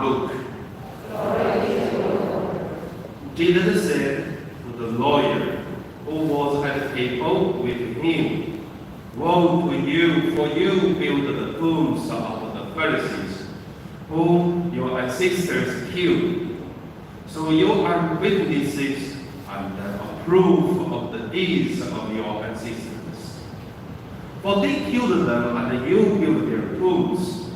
Luke. Jesus said to the lawyer who was at the table with him, "Woe to you, for you build the tombs of the Pharisees, whom your ancestors killed. So you are witnesses and approve of the deeds of your ancestors. For they killed them, and you built their tombs.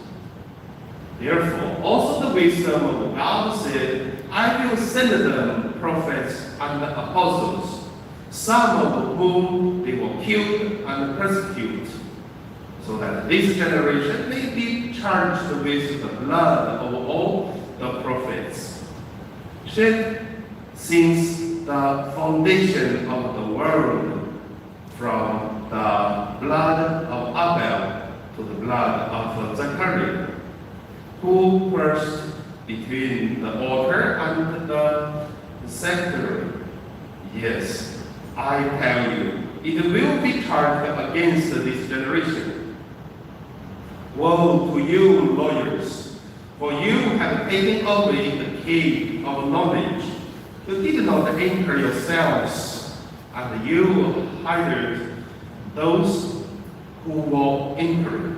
Therefore, also the wisdom of God said, I will send them prophets and apostles, some of whom they will kill and persecute, so that this generation may be charged with the blood of all the prophets, shed since the foundation of the world, from the blood of Abel to the blood of Zechariah, who first between the altar and the sanctuary. Yes, I tell you, it will be charged against this generation. Woe to you, lawyers, for you have taken away the key of knowledge. You did not enter yourselves, and you hired those who were entering.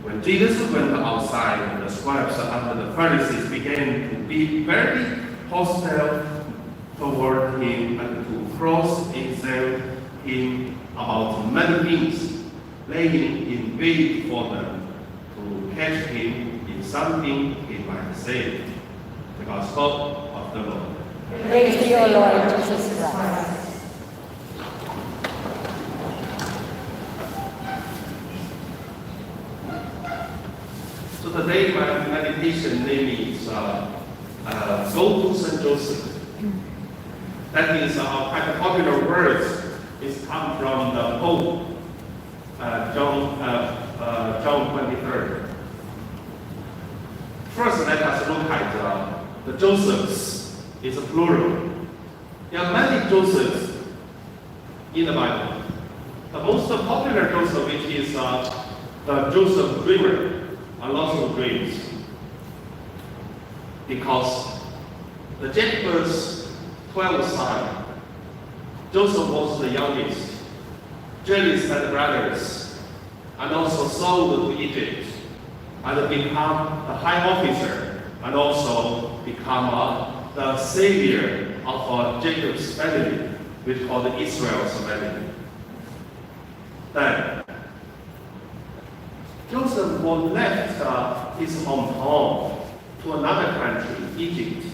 When Jesus went outside, the scribes and the Pharisees began to be very hostile toward him and to cross-examine him about many things, laying in wait for them to catch him in something he might say. The Gospel of the Lord. Praise to you, Lord Jesus Christ. So today my meditation name is Go to St. Joseph. That is quite a popular words. It's come from the Pope John 23rd. First, let us look at the Josephs. It's a plural. There are many Josephs in the Bible. The most popular Joseph, which is the Joseph dreamer, a lot of dreams. Because the Jacob's 12 son, Joseph was the youngest. James had brothers, and also sold to Egypt, and become the high officer, and also become the savior of Jacob's family, which is called Israel's family. Then, Joseph was left his hometown to another country, Egypt.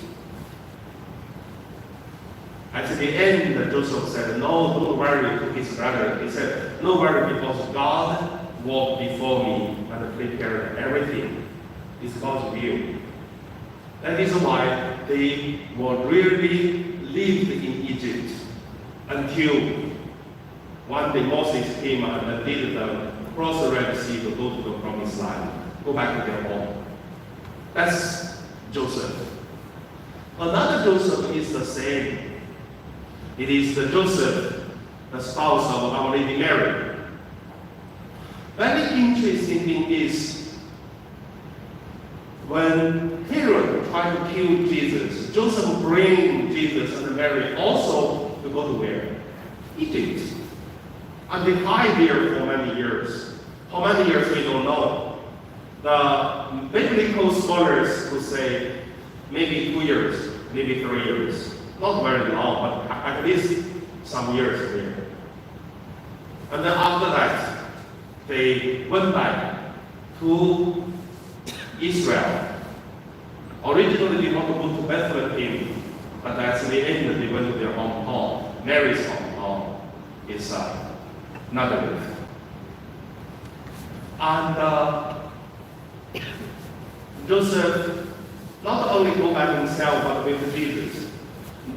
At the end, Joseph said, "No, don't worry," to his brother. He said, "No worry, because God walked before me and prepared everything. It's God's will." That is why they were really lived in Egypt until one day Moses came and did them cross the Red Sea to go to the promised land, go back to their home. That's Joseph. Another Joseph is the same. It is the Joseph, the spouse of Our Lady Mary. Very interesting thing is, when Herod tried to kill Jesus, Joseph bring Jesus and Mary also to go to where? Egypt. And they hide there for many years. How many years we don't know. The biblical scholars who say maybe 2 years, maybe 3 years. Not very long, but at least some years there. And then after that, they went back to Israel. Originally they wanted to go to Bethlehem, but at the end they went to their hometown. Mary's hometown is Nazareth. And Joseph not only go back himself, but with Jesus.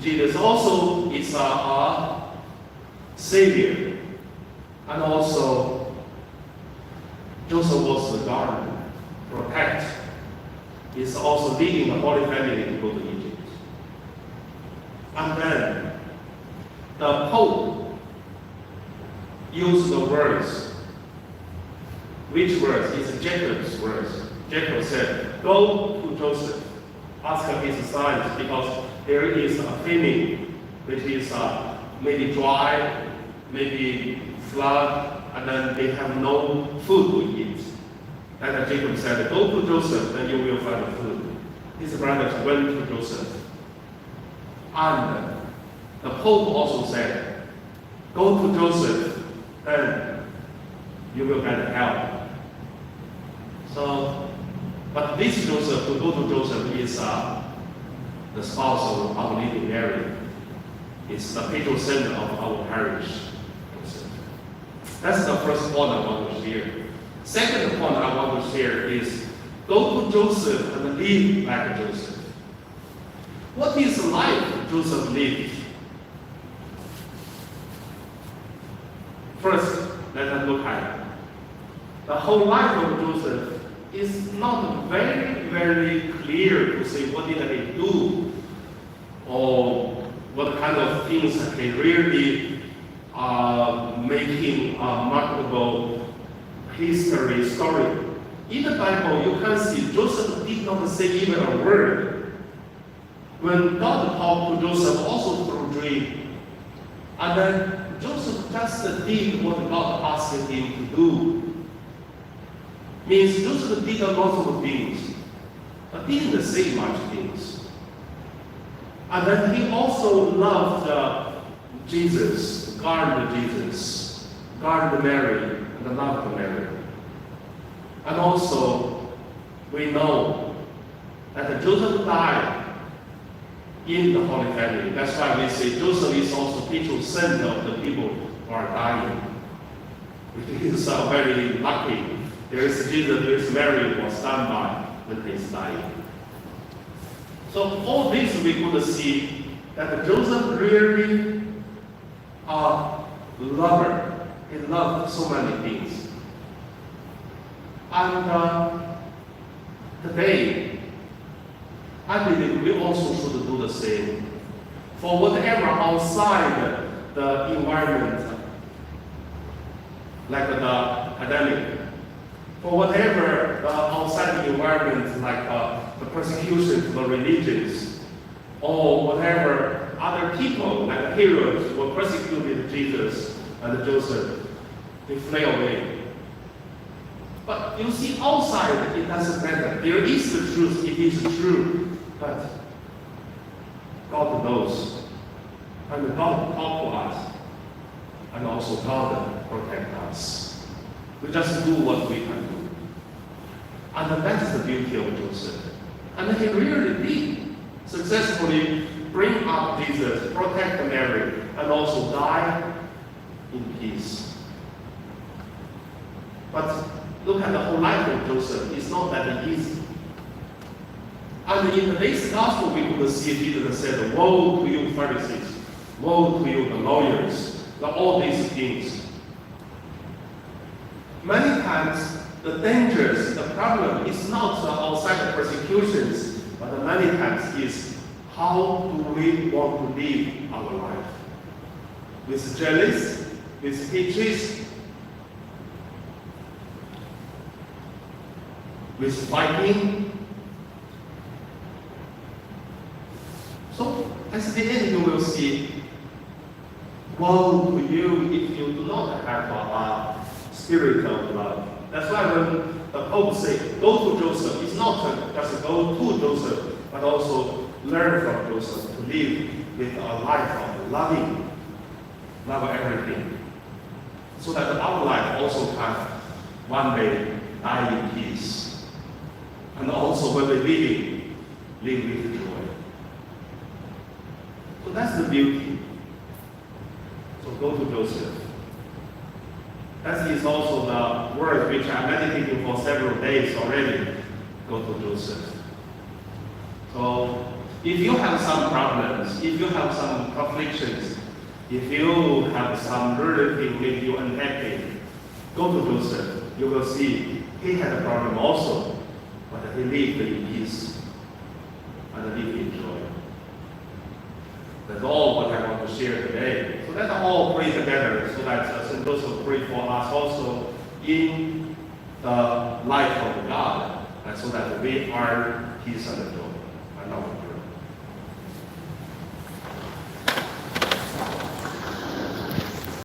Jesus also is a savior. And also, Joseph was the guard, protect. He's also leading the Holy Family to go to Egypt. And then, the Pope used the words. Which words? It's Jacob's words. Jacob said, go to Joseph, ask his sons, because there is a famine, which is maybe dry, maybe flood, and then they have no food to eat. And Jacob said, go to Joseph, then you will find food. His brothers went to Joseph. And the Pope also said, go to Joseph, then you will get help. So, but this Joseph, who go to Joseph, is the spouse of our Lady Mary. It's the patron saint of our parish. That's the first point I want to share. Second point I want to share is go to Joseph and live like Joseph. What is the life Joseph lived? First, let us look at it. The whole life of Joseph is not very, very clear to say what did he do or what kind of things he really make him a marketable history story. In the Bible, you can see Joseph did not say even a word. When God talked to Joseph also through dream, and then Joseph just did what God asked him to do. Means Joseph did a lot of things, but didn't say much things. And then he also loved Jesus, guarded Jesus, guarded Mary, and loved Mary. And also, we know that Joseph died in the Holy Family. That's why we say Joseph is also patron saint of the people who are dying. Which is very lucky. There is Jesus, there is Mary who was stand by when he is dying. So all this we could see that Joseph really a lover. He loved so many things. And today, I believe we also should do the same. For whatever outside the environment, like the pandemic, for whatever the outside the environment, like the persecution to the religions, or whatever other people, like Herod, who persecuted Jesus and Joseph, they flee away. But you see, outside it doesn't matter. There is the truth, it is true, but God knows. And God talks to us, and also God protects us. We just do what we can do. And that is the beauty of Joseph. And he really did successfully bring up Jesus, protect Mary, and also die in peace. But look at the whole life of Joseph. It's not that easy. And in today's gospel, we could see Jesus said, woe to you Pharisees, woe to you the lawyers, all these things. Many times, the dangers, the problem is not outside the persecutions, but many times is how do we want to live our life? With jealousy, with hatred, with fighting. So, at the end you will see, woe to you if you do not have a spirit of love. That's why when the Pope says, go to Joseph, it's not just go to Joseph, but also learn from Joseph to live with a life of loving, love everything. So that our life also can one day die in peace. And also when we live with joy. So that's the beauty. So go to Joseph. That is also the word which I'm meditating for several days already. Go to Joseph. So if you have some problems, if you have some afflictions, if you have some really thing make you unhappy, go to Joseph. You will see he had a problem also, but he lived in peace and lived in joy. That's all what I want to share today. So let's all pray together so that St. Joseph pray for us also in the life of God. so that we are His door.